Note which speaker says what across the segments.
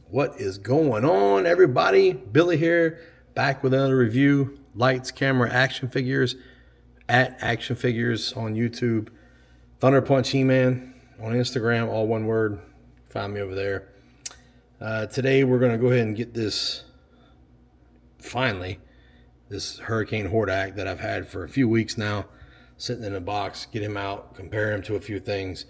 Speaker 1: What is going on, everybody? Billy here, back with another review. Lights, camera, action figures at Action Figures on YouTube. Thunder Punch He-Man on Instagram, all one word. Find me over there. Today we're going to go ahead and get this, finally, this Hurricane Hordak that I've had for a few weeks now, sitting in a box, get him out, compare him to a few things.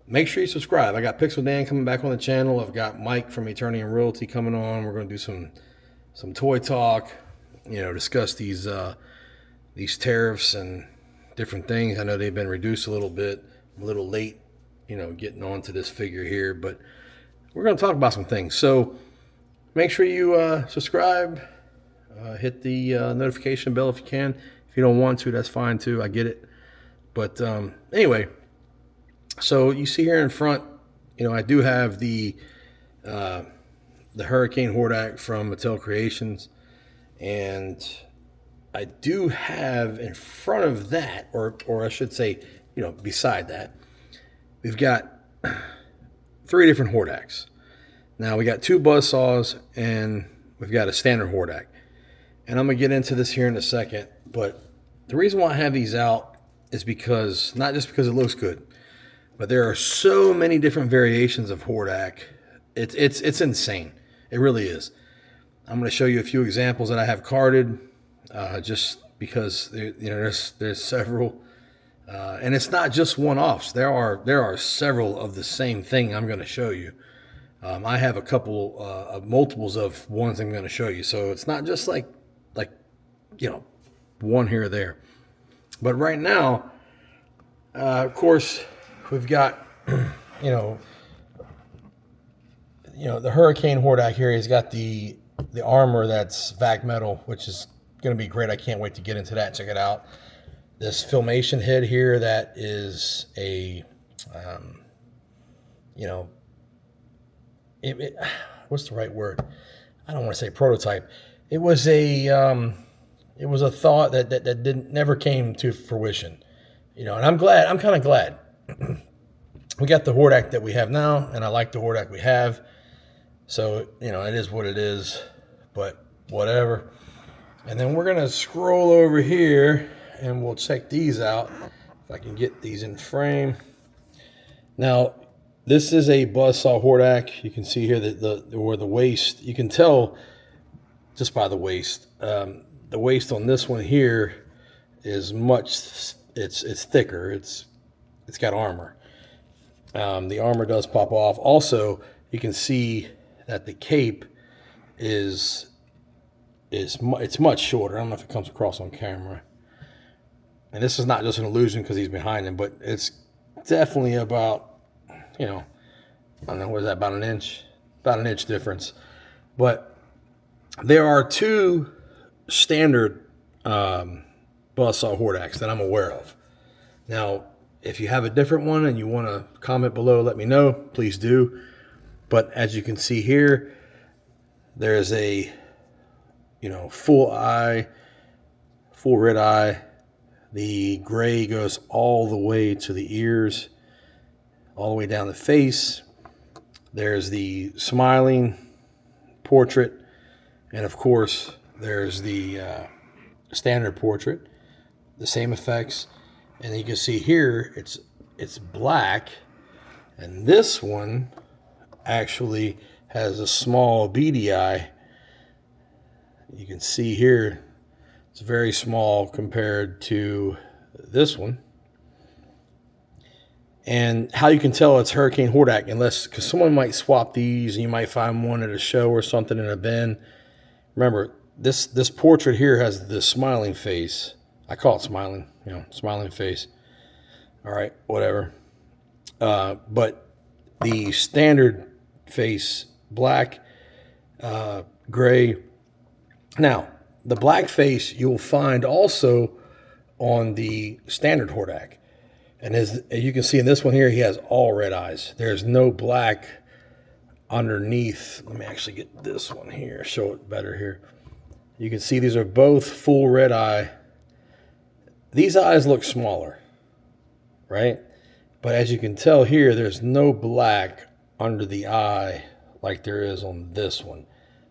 Speaker 1: Make sure you subscribe. I got Pixel Dan coming back on the channel. I've got Mike from Eternity and Royalty coming on. We're going to do some toy talk, discuss these tariffs and different things. I know they've been reduced a little bit. I'm a little late, getting onto this figure here, but we're going to talk about some things. So make sure you subscribe, hit the notification bell if you can. If you don't want to, that's fine too. I get it. But anyway, so you see here in front, I do have the Hurricane Hordak from Mattel Creations, and I do have in front of that, or I should say, beside that, we've got 3 different Hordaks. Now we got 2 buzzsaws, and we've got a standard Hordak, and I'm gonna get into this here in a second. But the reason why I have these out is because, not just because it looks good, but there are so many different variations of Hordak. It's insane. It really is. I'm going to show you a few examples that I have carded, just because there's several, and it's not just one-offs. There are several of the same thing I'm going to show you. I have a couple of multiples of ones I'm going to show you, so it's not just like one here or there. But right now, of course, we've got, the Hurricane Hordak here. He's got the armor that's vac metal, which is going to be great. I can't wait to get into that. Check it out. This filmation head here, that is a, what's the right word? I don't want to say prototype. It was a thought that never came to fruition. And I'm kind of glad. We got the Hordak that we have now, and I like the Hordak we have. So, it is what it is, but whatever. And then we're going to scroll over here, and we'll check these out. If I can get these in frame. Now, this is a buzzsaw Hordak. You can see here that the waist, you can tell just by the waist. The waist on this one here is it's thicker. It's got armor. The armor does pop off. Also, you can see that the cape it's much shorter. I don't know if it comes across on camera. And this is not just an illusion because he's behind him, but it's definitely about, I don't know, what is that, about an inch? About an inch difference. But there are 2 standard buzzsaw Hordaks that I'm aware of. Now, if you have a different one and you want to comment below, let me know. Please do. But as you can see here, there's a, full eye, full red eye. The gray goes all the way to the ears, all the way down the face. There's the smiling portrait. And of course, there's the standard portrait. The same effects. And you can see here, it's black, and this one actually has a small beady eye. You can see here, it's very small compared to this one. And how you can tell it's Hurricane Hordak, because someone might swap these, and you might find one at a show or something in a bin. Remember, this portrait here has the smiling face. I call it smiling, smiling face. All right, whatever. But the standard face, black, gray. Now, the black face you'll find also on the standard Hordak. And as you can see in this one here, he has all red eyes. There's no black underneath. Let me actually get this one here, show it better here. You can see these are both full red eye. These eyes look smaller, right? But as you can tell here, there's no black under the eye like there is on this one.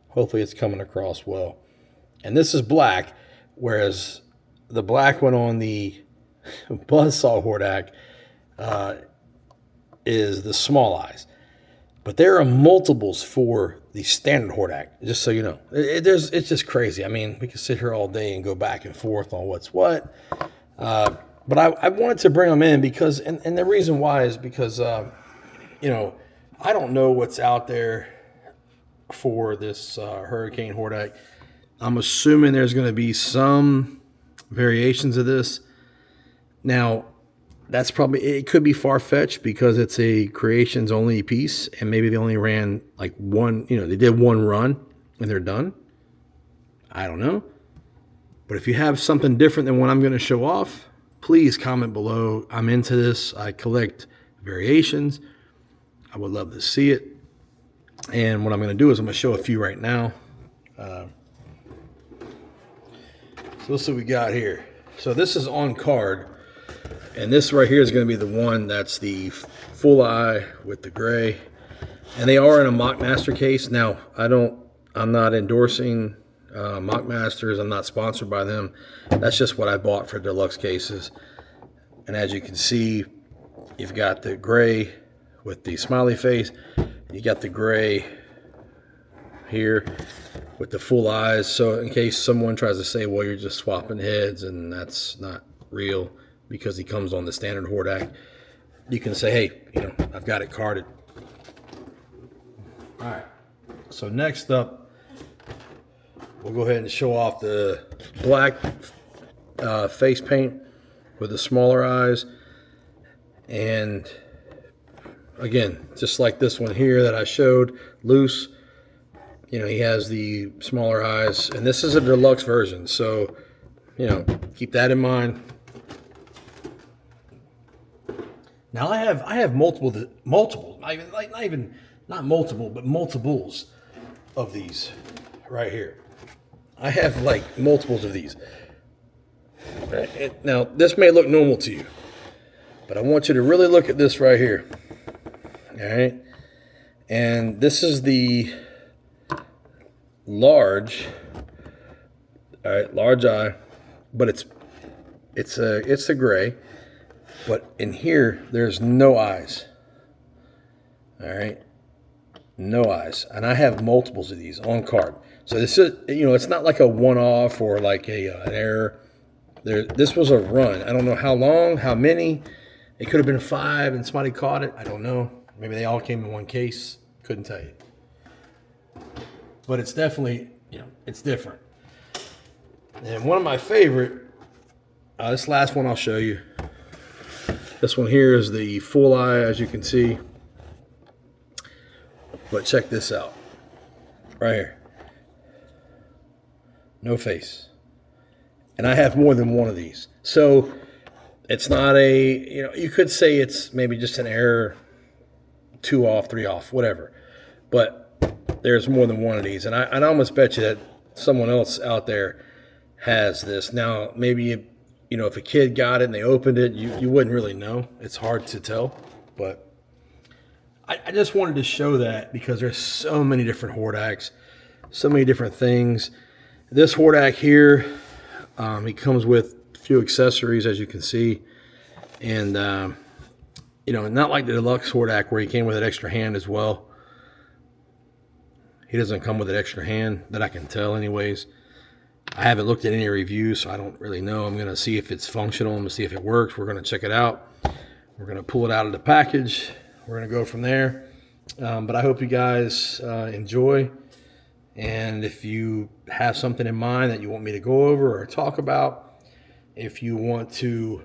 Speaker 1: Hopefully it's coming across well. And this is black, whereas the black one on the Buzzsaw Hordak is the small eyes. But there are multiples for the standard Hordak, just so you know. It's just crazy. I mean, we could sit here all day and go back and forth on what's what. But I wanted to bring them in because, and the reason why is because, you know, I don't know what's out there for this Hurricane Hordak. I'm assuming there's going to be some variations of this. Now, that's probably, it could be far-fetched because it's a Creations only piece, and maybe they only ran like one, you know, they did one run and they're done. I don't know. But if you have something different than what I'm going to show off, please comment below. I'm into this. I collect variations. I would love to see it. And what I'm going to do is I'm going to show a few right now. So let's see what we got here. So this is on card. And this right here is going to be the one that's the full eye with the gray. And they are in a Mockmaster case. Now, I'm not endorsing Mockmasters. I'm not sponsored by them. That's just what I bought for deluxe cases. And as you can see, you've got the gray with the smiley face. You got the gray here with the full eyes. So in case someone tries to say, well, you're just swapping heads and that's not real because he comes on the standard Hordak, you can say, hey, you know, I've got it carded. All right. So next up, we'll go ahead and show off the black face paint with the smaller eyes. And again, just like this one here that I showed, loose, you know, he has the smaller eyes. And this is a deluxe version, so, you know, keep that in mind. Now I have multiple, not multiple, but multiples of these right here. I have like multiples of these. Now this may look normal to you, but I want you to really look at this right here. All right, and this is the large. All right, large eye, but it's a gray. But in here, there's no eyes. All right, no eyes. And I have multiples of these on card. So this is, you know, it's not like a one-off or like an error. This was a run. I don't know how long, how many. It could have been 5 and somebody caught it. I don't know. Maybe they all came in one case. Couldn't tell you. But it's definitely, you know, it's different. And one of my favorite, this last one I'll show you. This one here is the full eye, as you can see. But check this out. Right here. No face. And I have more than one of these. So it's not a, you know, you could say it's maybe just an error, 2 off, 3 off, whatever. But there's more than one of these. And I'd almost bet you that someone else out there has this. Now, maybe you know, if a kid got it and they opened it, you wouldn't really know. It's hard to tell. But I just wanted to show that because there's so many different Hordaks, so many different things. This Hordak here, he comes with a few accessories, as you can see. And, you know, not like the deluxe Hordak where he came with an extra hand as well. He doesn't come with an extra hand that I can tell anyways. I haven't looked at any reviews, so I don't really know. I'm going to see if it's functional. I'm going to see if it works. We're going to check it out. We're going to pull it out of the package. We're going to go from there. But I hope you guys enjoy. And if you have something in mind that you want me to go over or talk about, if you want to,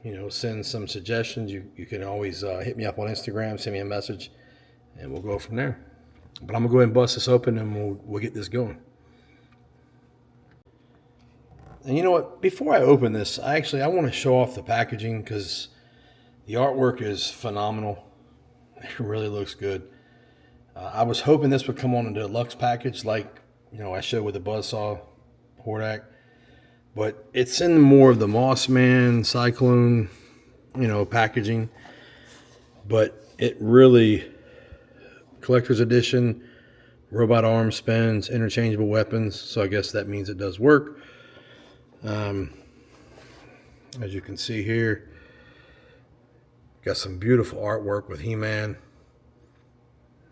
Speaker 1: you know, send some suggestions, you can always hit me up on Instagram, send me a message, and we'll go from there. But I'm going to go ahead and bust this open, and we'll get this going. And you know what? Before I open this, I want to show off the packaging because the artwork is phenomenal. It really looks good. I was hoping this would come on a deluxe package like, you know, I showed with the Buzzsaw Hordak. But it's in more of the Mossman, Cyclone, you know, packaging. But it really collector's edition, robot arm spins, interchangeable weapons. So I guess that means it does work. As you can see here, got some beautiful artwork with He-Man.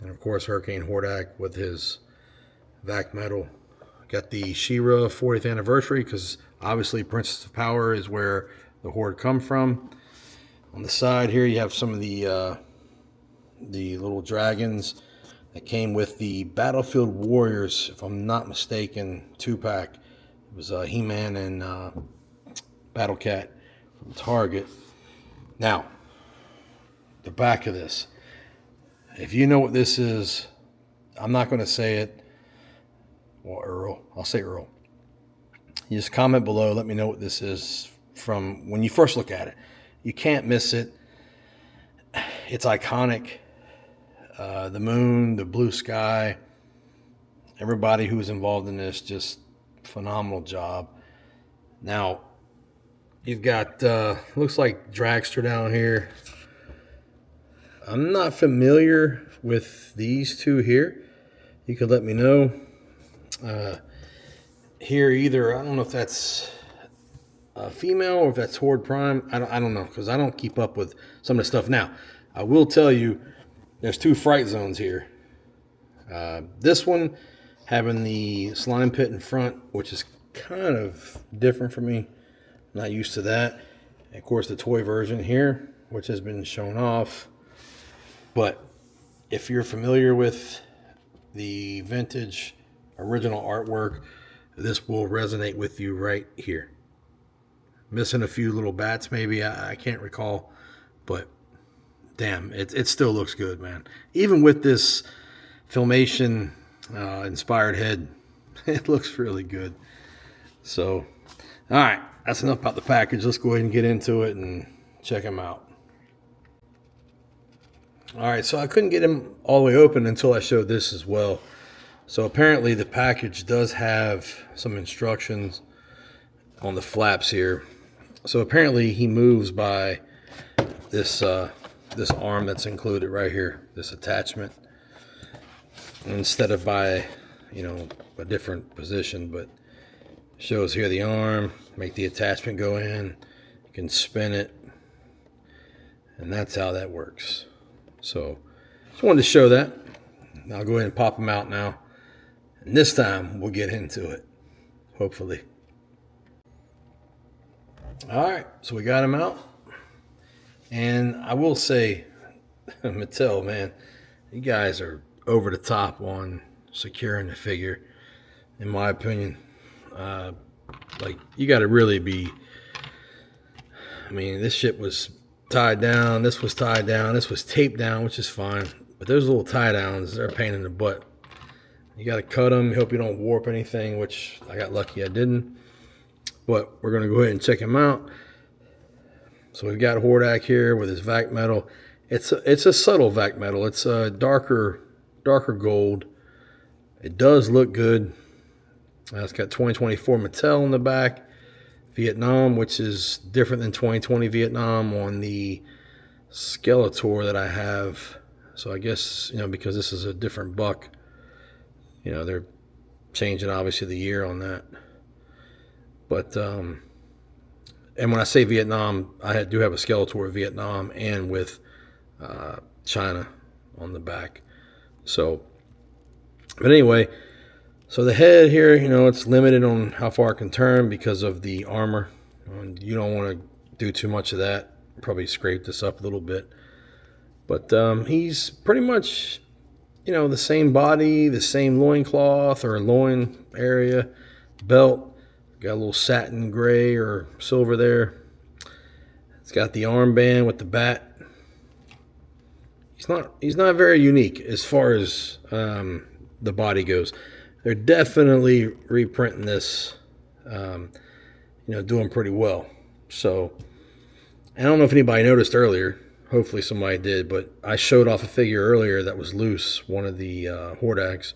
Speaker 1: And of course, Hurricane Hordak with his vac metal. Got the She-Ra 40th anniversary, because obviously Princess of Power is where the Horde come from. On the side here, you have some of the little dragons that came with the Battlefield Warriors, if I'm not mistaken, 2-pack. It was He-Man and Battle Cat from Target. Now, the back of this. If you know what this is, I'm not going to say it. Well, Earl. I'll say Earl. You just comment below. Let me know what this is from when you first look at it. You can't miss it. It's iconic. The moon, the blue sky. Everybody who's involved in this, just phenomenal job. Now, you've got, looks like Dragster down here. I'm not familiar with these two here. You could let me know. Here either, I don't know if that's a female or if that's Horde Prime. I don't know, because I don't keep up with some of the stuff. Now, I will tell you, there's 2 fright zones here. This one having the slime pit in front, which is kind of different for me. I'm not used to that. And of course, the toy version here, which has been shown off. But if you're familiar with the vintage original artwork, this will resonate with you right here. Missing a few little bats maybe, I can't recall, but damn, it still looks good, man. Even with this Filmation inspired head, it looks really good. So, all right, that's enough about the package. Let's go ahead and get into it and check them out. All right, so I couldn't get them all the way open until I showed this as well. So apparently the package does have some instructions on the flaps here. So apparently he moves by this this arm that's included right here, this attachment, instead of by, you know, a different position. But shows here the arm, make the attachment go in, you can spin it, and that's how that works. So just wanted to show that. I'll go ahead and pop them out now. And this time we'll get into it, hopefully. All right, so we got them out. And I will say, Mattel, man, you guys are over the top on securing the figure, in my opinion. Like, you got to really be, I mean, this shit was tied down, this was tied down, this was taped down, which is fine. But those little tie downs, they're a pain in the butt. You got to cut them, hope you don't warp anything, which I got lucky I didn't. But we're going to go ahead and check him out. So we've got Hordak here with his vac metal. It's a subtle vac metal. It's a darker gold. It does look good. It's got 2024 Mattel on the back. Vietnam, which is different than 2020 Vietnam on the Skeletor that I have. So I guess, you know, because this is a different buck, you know, they're changing obviously the year on that. But and when I say Vietnam, I do have a Skeletor Vietnam and with China on the back. So, but anyway, so the head here, you know, it's limited on how far it can turn because of the armor. And you don't want to do too much of that. Probably scrape this up a little bit. But he's pretty much, you know, the same body, the same loincloth or loin area, belt. Got a little satin gray or silver there. It's got the armband with the bat. He's not very unique as far as the body goes. They're definitely reprinting this, you know, doing pretty well. So I don't know if anybody noticed earlier. Hopefully somebody did, but I showed off a figure earlier that was loose, one of the Hordaks.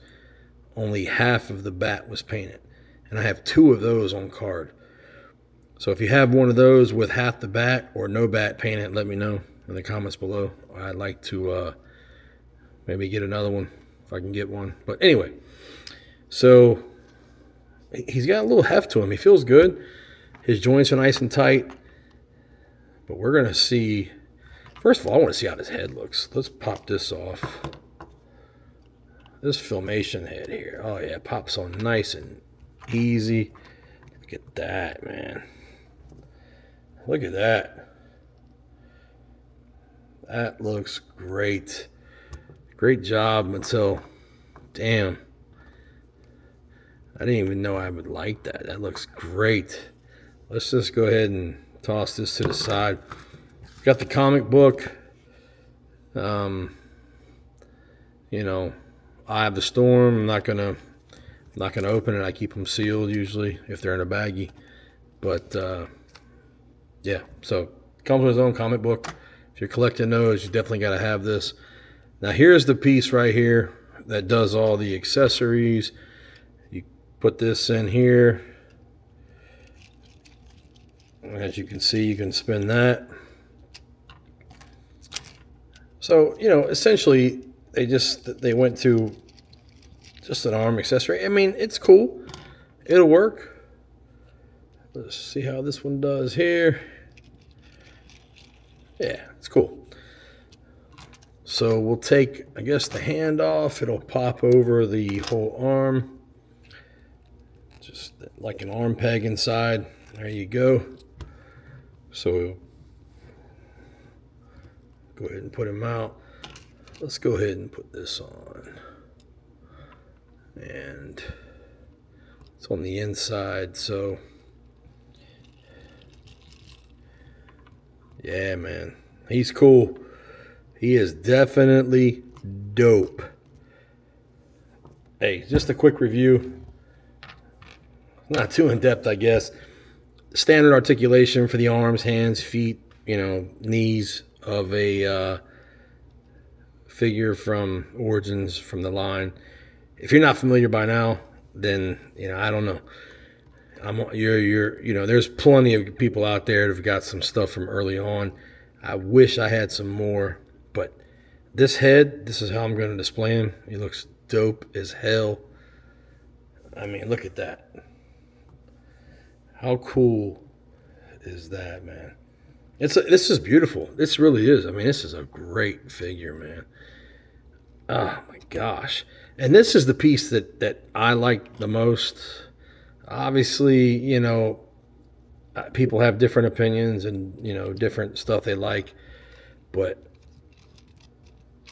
Speaker 1: Only half of the bat was painted. And I have 2 of those on card. So if you have one of those with half the bat or no bat painted, let me know in the comments below. I'd like to Maybe get another one if I can get one. But anyway, so he's got a little heft to him. He feels good. His joints are nice and tight. But we're going to see. First of all, I want to see how his head looks. Let's pop this off. This Filmation head here. Oh, yeah. It pops on nice and easy. Look at that, man. Look at that. That looks great. Great job, Mattel. Damn. I didn't even know I would like that. That looks great. Let's just go ahead and toss this to the side. Got the comic book. You know, Eye of the Storm. I'm not gonna open it. I keep them sealed usually if they're in a baggie. But yeah, so comes with his own comic book. If you're collecting those, you definitely got to have this. Now here's the piece right here that does all the accessories. You put this in here. As you can see, you can spin that. So, you know, essentially they went to just an arm accessory. I mean, it's cool. It'll work. Let's see how this one does here. Yeah, it's cool. So we'll take, I guess, the hand off. It'll pop over the whole arm. Just like an arm peg inside. There you go. So go ahead and put him out. Let's go ahead and put this on. And it's on the inside, so yeah, man. He's cool. He is definitely dope. Hey, just a quick review. Not too in-depth, I guess. Standard articulation for the arms, hands, feet, you know, knees of a figure from Origins, from the line. If you're not familiar by now, then, you know, I don't know. You know, there's plenty of people out there that have got some stuff from early on. I wish I had some more, but this head, this is how I'm going to display him. He looks dope as hell. I mean, look at that. How cool is that, man? This is beautiful. This really is. I mean, this is a great figure, man. Oh my gosh. And this is the piece that I like the most. Obviously, you know, people have different opinions and, you know, different stuff they like. But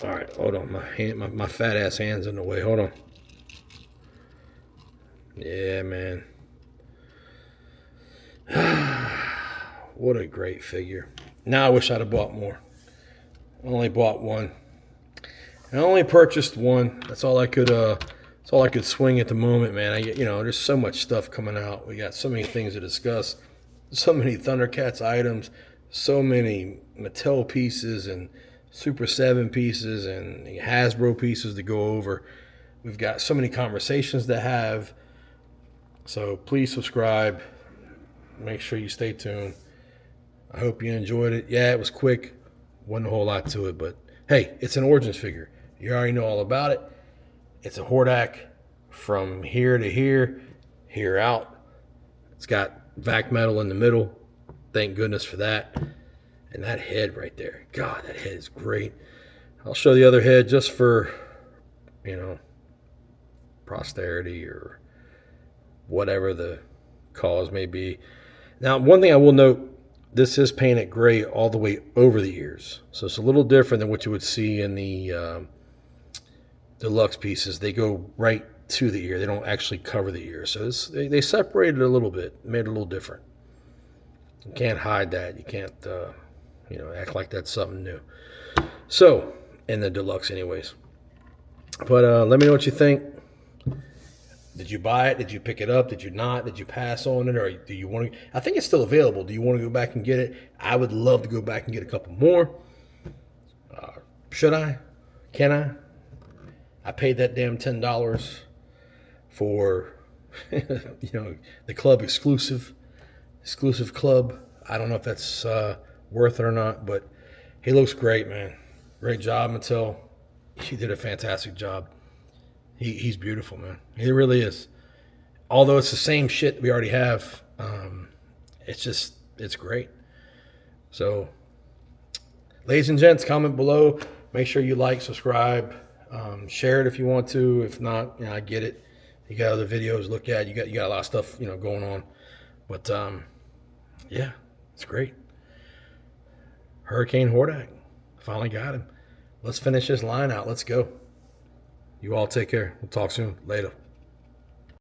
Speaker 1: all right, hold on. My fat ass hand's in the way. Hold on. Yeah, man. What a great figure. Now I wish I'd have bought more. I only bought one. I only purchased one. That's all I could swing at the moment, man. You know, there's so much stuff coming out. We got so many things to discuss. So many Thundercats items, so many Mattel pieces and Super 7 pieces and Hasbro pieces to go over. We've got so many conversations to have. So please subscribe. Make sure you stay tuned. I hope you enjoyed it. Yeah, it was quick. Wasn't a whole lot to it, but hey, it's an Origins figure. You already know all about it. It's a Hordak from here to here, here out. It's got vac metal in the middle. Thank goodness for that. And that head right there. God, that head is great. I'll show the other head just for, you know, posterity or whatever the cause may be. Now, one thing I will note, this is painted gray all the way over the ears. So it's a little different than what you would see in the deluxe pieces. They go right to the ear. They don't actually cover the ear. So they separated it a little bit, made it a little different. You can't hide that. You can't, you know, act like that's something new. So, in the deluxe anyways. But let me know what you think. Did you buy it? Did you pick it up? Did you not? Did you pass on it? Or do you want to? I think it's still available. Do you want to go back and get it? I would love to go back and get a couple more. Should I? Can I? I paid that damn $10 for, you know, the club exclusive club. I don't know if that's worth it or not, but he looks great, man. Great job, Mattel. he did a fantastic job. He's beautiful, man. He really is. Although it's the same shit we already have, it's great. So, ladies and gents, comment below. Make sure you like, subscribe, share it if you want to. If not, I get it. You got other videos to look at. You got a lot of stuff going on. But yeah, it's great. Hurricane Hordak, finally got him. Let's finish this line out. Let's go. You all take care. We'll talk soon. Later.